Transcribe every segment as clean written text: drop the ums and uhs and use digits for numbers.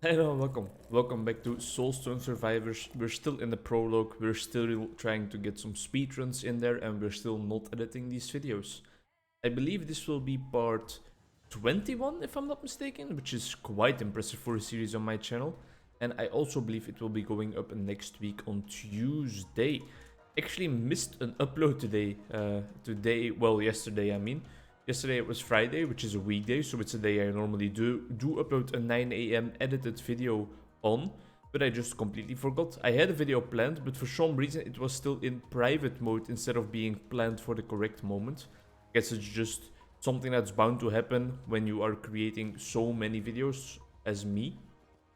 Hello, welcome back to Soulstone Survivors. We're still in the prologue, we're still trying to get some speedruns in there, and we're still not editing these videos. I believe this will be part 21, if I'm not mistaken, which is quite impressive for a series on my channel. And I also believe it will be going up next week on Tuesday. Actually missed an upload today, yesterday I mean. Yesterday it was Friday, which is a weekday, so it's a day I normally do upload a 9 a.m. edited video on, but I just completely forgot. I had a video planned, but for some reason it was still in private mode instead of being planned for the correct moment. I guess it's just something that's bound to happen when you are creating so many videos as me.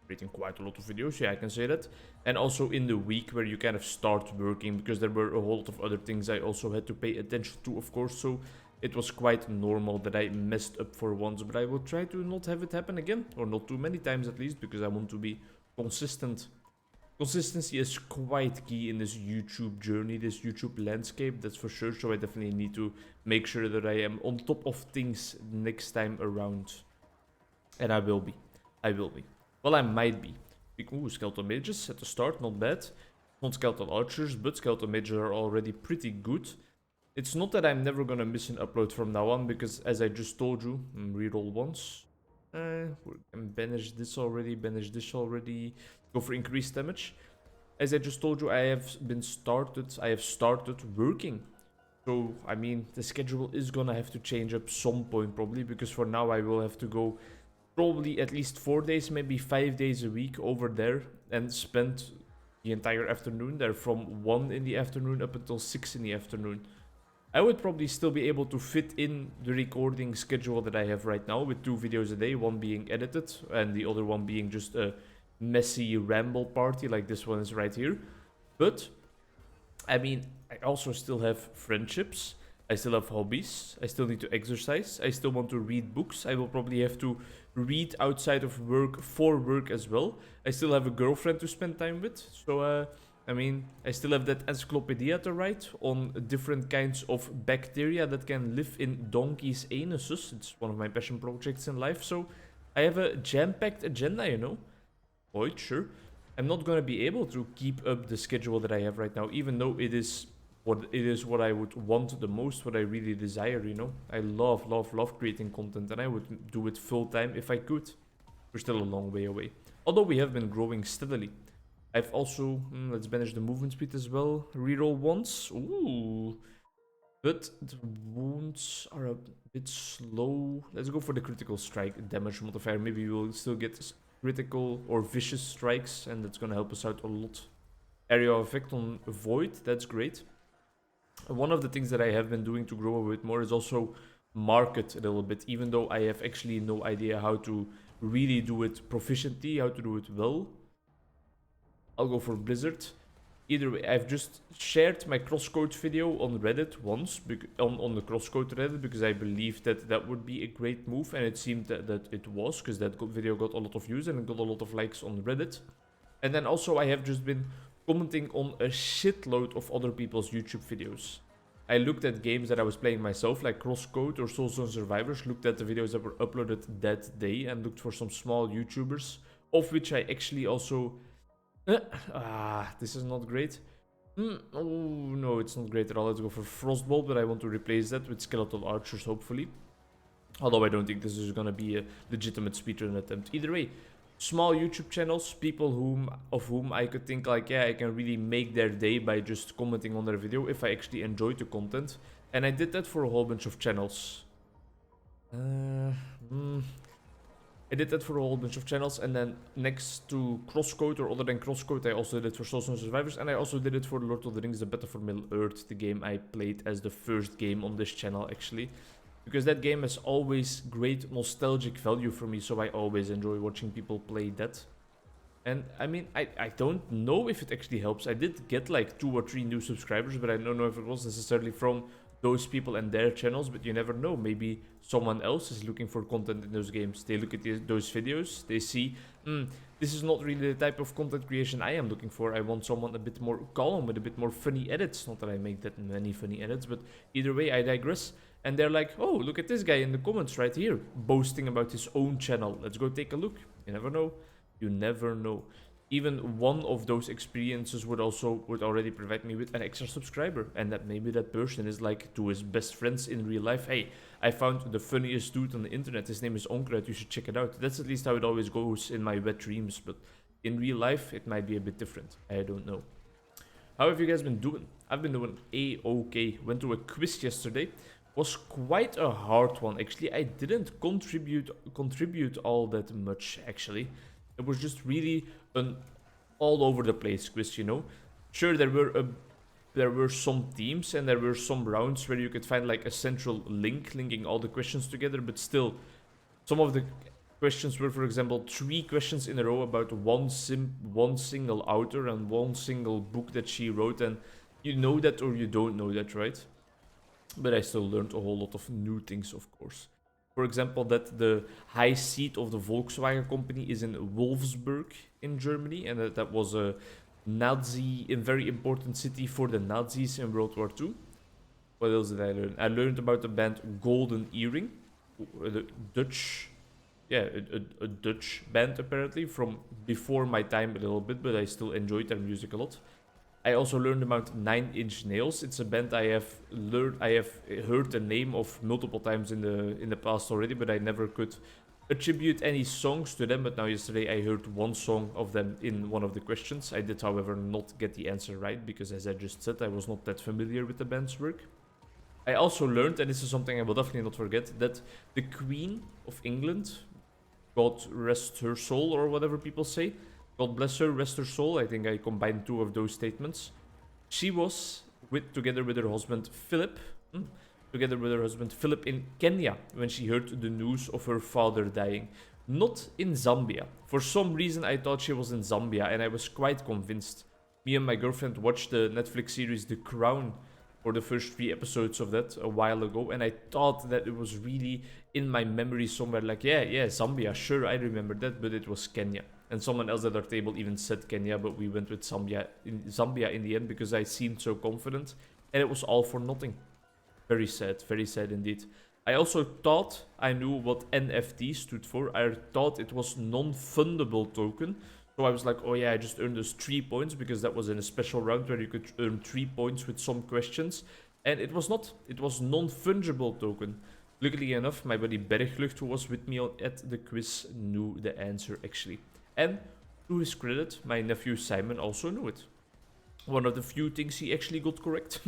Creating quite a lot of videos, yeah, I can say that. And also in the week where you kind of start working, because there were a whole lot of other things I also had to pay attention to, of course, so it was quite normal that I messed up for once, but I will try to not have it happen again, or not too many times at least, because I want to be consistent. Consistency is quite key in this YouTube journey, this YouTube landscape, that's for sure, so I definitely need to make sure that I am on top of things next time around. And I will be. I will be. Well, I might be. Ooh, skeleton mages at the start, not bad. Not skeleton archers, but skeleton mages are already pretty good. It's not that I'm never gonna miss an upload from now on, because as I just told you, reroll once. Banish this already, go for increased damage. As I just told you, I have started working. So, I mean, the schedule is gonna have to change up some point probably, because for now I will have to go probably at least 4 days, maybe 5 days a week over there and spend the entire afternoon there from 1 in the afternoon up until 6 in the afternoon. I would probably still be able to fit in the recording schedule that I have right now with 2 videos a day, one being edited and the other one being just a messy ramble party like this one is right here. But, I mean, I also still have friendships, I still have hobbies, I still need to exercise, I still want to read books, I will probably have to read outside of work for work as well. I still have a girlfriend to spend time with, so I mean, I still have that encyclopedia to write on different kinds of bacteria that can live in donkeys' anuses. It's one of my passion projects in life, so I have a jam-packed agenda, you know. Quite sure. I'm not gonna be able to keep up the schedule that I have right now, even though it is what I would want the most, what I really desire, you know. I love creating content, and I would do it full time if I could. We're still a long way away. Although we have been growing steadily. I've also, let's banish the movement speed as well. Reroll once. Ooh. But the wounds are a bit slow. Let's go for the critical strike damage modifier. Maybe we'll still get critical or vicious strikes, and that's gonna help us out a lot. Area of effect on void, that's great. One of the things that I have been doing to grow a bit more is also market a little bit, even though I have actually no idea how to really do it proficiently, how to do it well. I'll go for Blizzard. Either way, I've just shared my crosscode video on Reddit once, on the crosscode Reddit, because I believe that that would be a great move, and it seemed that it was, because that video got a lot of views and it got a lot of likes on Reddit. And then also I have just been commenting on a shitload of other people's YouTube videos. I looked at games that I was playing myself, like Crosscode or Soulstone Survivors, looked at the videos that were uploaded that day, and looked for some small YouTubers, of which I actually also... this is not great. Oh, no, it's not great at all. Let's go for Frostbolt, but I want to replace that with Skeletal Archers, hopefully. Although I don't think this is gonna be a legitimate speedrun attempt. Either way, small YouTube channels, people of whom I could think like, yeah, I can really make their day by just commenting on their video if I actually enjoy the content. And I did that for a whole bunch of channels. I did that for a whole bunch of channels, and then next to Crosscode, or other than Crosscode, I also did it for Soulstone Survivors, and I also did it for Lord of the Rings, The Battle for Middle-earth, the game I played as the first game on this channel, actually. Because that game has always great nostalgic value for me, so I always enjoy watching people play that. And I mean, I don't know if it actually helps. I did get like 2 or 3 new subscribers, but I don't know if it was necessarily from those people and their channels, but you never know. Maybe someone else is looking for content in those games. They look at those videos, they see, this is not really the type of content creation I am looking for. I want someone a bit more calm with a bit more funny edits. Not that I make that many funny edits, but either way, I digress. And they're like, oh, look at this guy in the comments right here, boasting about his own channel. Let's go take a look. You never know. You never know. Even one of those experiences would already provide me with an extra subscriber, and that maybe that person is like to his best friends in real life. Hey, I found the funniest dude on the internet. His name is Onkruid. You should check it out. That's at least how it always goes in my wet dreams, but in real life it might be a bit different. I don't know. How have you guys been doing? I've been doing a-okay. Went to a quiz yesterday. Was quite a hard one actually. I didn't contribute all that much actually. It was just really an all over the place quiz, you know. Sure, there were some themes and there were some rounds where you could find like a central link linking all the questions together, but still, some of the questions were, for example, 3 questions in a row about one single author and one single book that she wrote, and you know that or you don't know that, right? But I still learned a whole lot of new things, of course. For example, that the high seat of the Volkswagen company is in Wolfsburg in Germany, and that was a very important city for the Nazis in World War II. What else did I learn? I learned about the band Golden Earring, the Dutch, yeah, a Dutch band apparently from before my time a little bit, but I still enjoyed their music a lot. I also learned about 9 Inch Nails. It's a band I have heard the name of multiple times in the past already, but I never could attribute any songs to them. But now yesterday I heard one song of them in one of the questions. I did, however, not get the answer right because, as I just said, I was not that familiar with the band's work. I also learned, and this is something I will definitely not forget, that the Queen of England, God rest her soul or whatever people say, God bless her, rest her soul. I think I combined 2 of those statements. She was together with her husband Philip, in Kenya when she heard the news of her father dying. Not in Zambia. For some reason, I thought she was in Zambia, and I was quite convinced. Me and my girlfriend watched the Netflix series The Crown for the first 3 episodes of that a while ago, and I thought that it was really in my memory somewhere like, yeah, Zambia, sure, I remember that, but it was Kenya. And someone else at our table even said Kenya, but we went with Zambia in the end because I seemed so confident, and it was all for nothing. Very sad indeed. I also thought I knew what NFT stood for. I thought it was non-fundable token. So I was like, oh yeah, I just earned those 3 points because that was in a special round where you could earn 3 points with some questions. And it was not. It was non-fungible token. Luckily enough, my buddy Berglucht, who was with me at the quiz, knew the answer actually. And to his credit, my nephew Simon also knew it. One of the few things he actually got correct.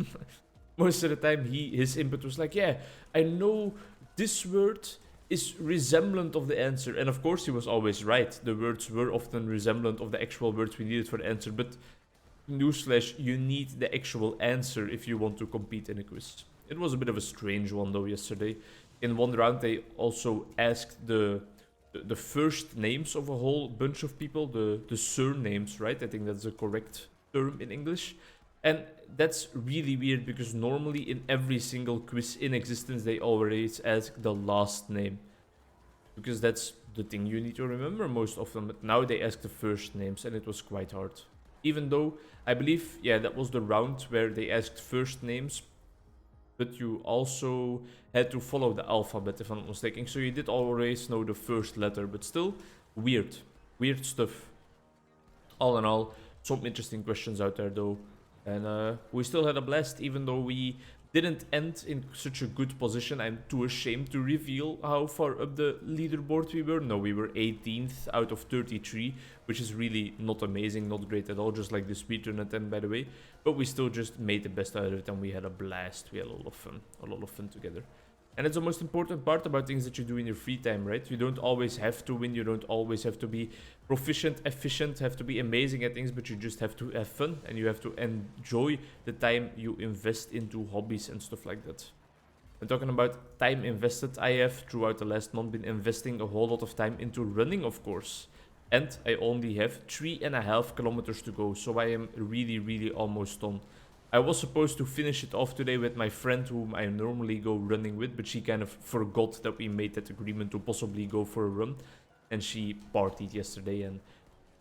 Most of the time, his input was like, yeah, I know this word is resemblant of the answer. And of course, he was always right. The words were often resemblant of the actual words we needed for the answer. But newsflash, you need the actual answer if you want to compete in a quiz. It was a bit of a strange one, though, yesterday. In one round, they also asked the first names of a whole bunch of people, the surnames, right? I think that's the correct term in English. And that's really weird because normally in every single quiz in existence, they always ask the last name. Because that's the thing you need to remember most often. But now they ask the first names, and it was quite hard. Even though, I believe, yeah, that was the round where they asked first names, but you also had to follow the alphabet, if I'm not mistaken. So you did always know the first letter, but still, weird stuff. All in all, some interesting questions out there, though. And we still had a blast, even though we didn't end in such a good position. I'm too ashamed to reveal how far up the leaderboard we were. No, we were 18th out of 33, which is really not amazing, not great at all, just like the speedrun attempt, by the way. But we still just made the best out of it, and we had a blast. We had a lot of fun together. And it's the most important part about things that you do in your free time, right? You don't always have to win, you don't always have to be proficient, efficient, have to be amazing at things, but you just have to have fun, and you have to enjoy the time you invest into hobbies and stuff like that. And talking about time invested, I have throughout the last month been investing a whole lot of time into running, of course. And I only have 3.5 kilometers to go, so I am really almost done. I was supposed to finish it off today with my friend whom I normally go running with, but she kind of forgot that we made that agreement to possibly go for a run. And she partied yesterday, and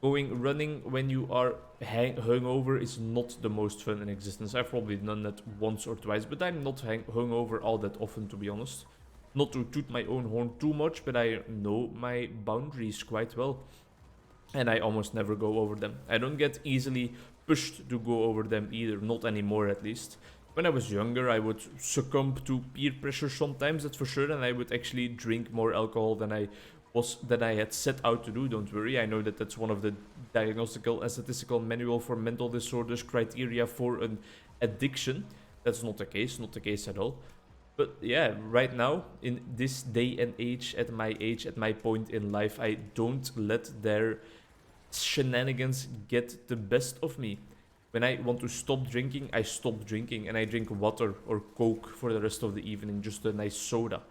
going running when you are hungover is not the most fun in existence. I've probably done that once or twice, but I'm not hungover all that often, to be honest. Not to toot my own horn too much, but I know my boundaries quite well. and I almost never go over them. I don't get easily pushed to go over them either, not anymore at least. When I was younger, I would succumb to peer pressure sometimes, that's for sure, and I would actually drink more alcohol than I had set out to do. Don't worry, I know that that's one of the diagnostical and statistical manual for mental disorders criteria for an addiction. That's not the case, not the case at all. But yeah, right now, in this day and age, at my point in life, I don't let their shenanigans get the best of me. When I want to stop drinking, I stop drinking and I drink water or Coke for the rest of the evening, just a nice soda.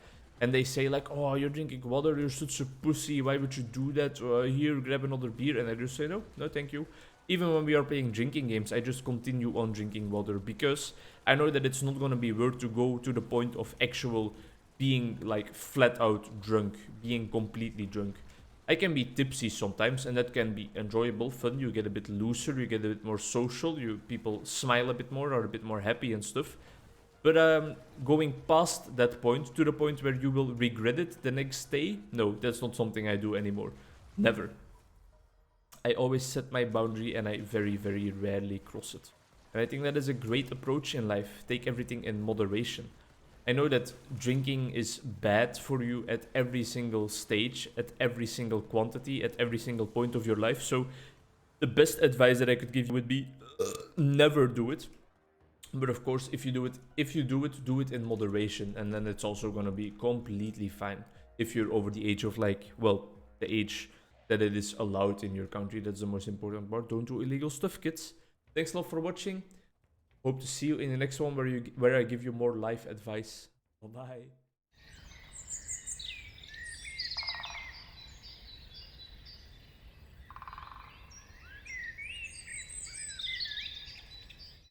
And they say like, oh, you're drinking water, you're such a pussy, why would you do that? Here, grab another beer. And I just say, no, no, thank you. Even when we are playing drinking games, I just continue on drinking water because I know that it's not gonna be worth to go to the point of actual being like flat out drunk, being completely drunk. I can be tipsy sometimes, and that can be enjoyable, fun. You get a bit looser, you get a bit more social, people smile a bit more, are a bit more happy and stuff. But going past that point, to the point where you will regret it the next day, no, that's not something I do anymore. Never. I always set my boundary and I very, very rarely cross it. And I think that is a great approach in life. Take everything in moderation. I know that drinking is bad for you at every single stage, at every single quantity, at every single point of your life. So the best advice that I could give you would be never do it. But of course, if you do it in moderation, and then it's also gonna be completely fine. If you're over the age of the age that it is allowed in your country, that's the most important part. Don't do illegal stuff, kids. Thanks a lot for watching. Hope to see you in the next one where I give you more life advice. Bye bye.